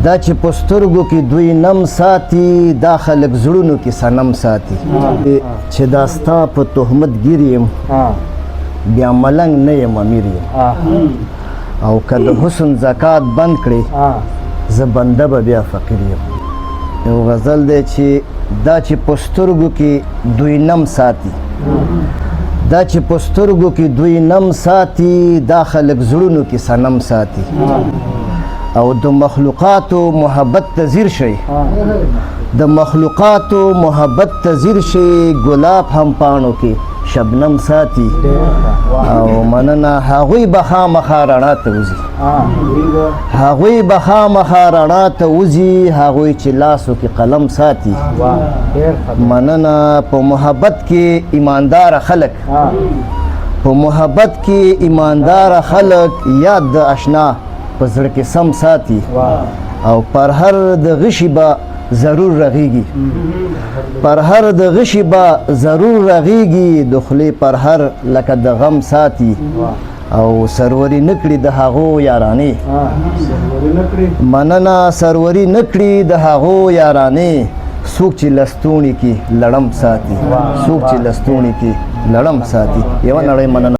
دا چې په سترګو کې دوی نم ساتي دا خلک زړونو کې صنم ساتي چې دا ستا په تهمت ګیر یم بیا ملنګ نه یم امیر یم او که د حسن زکات بند کړې زه بنده به بیا فقیر یم یو غزل دی چې دا چې په سترګو کې دوی نم ساتي دا چې په سترګو کې دوی نم ساتي دا خلک زړونو کې صنم ساتي او د مخلوقاتو محبت ته ځیر شي د مخلوقاتو محبت ته ځیر شي ګلاب هم پاڼو کې شبنم ساتي او مننه هغوی به خامخا رڼا ته وځي هغوی به خامخا رڼا ته وځي هغوی چې لاسو کې قلم ساتي مننه په محبت کې ایماندار خلک په محبت کې ایماندار خلک یاد د اشنا په زړه کې سم ساتي او پر هر د غشي به ضرور رغیږي پر هر د غشي به ضرور رغیږي د خولې پر هر لکه د غم ساتي او سروري نکړي د هغو یارانې مننه سروري نکړي د هغو یارانې څوک چې لستوڼي کې لړم ساتي څوک چې لستوڼي کې لړم ساتي یوه نړۍ مننه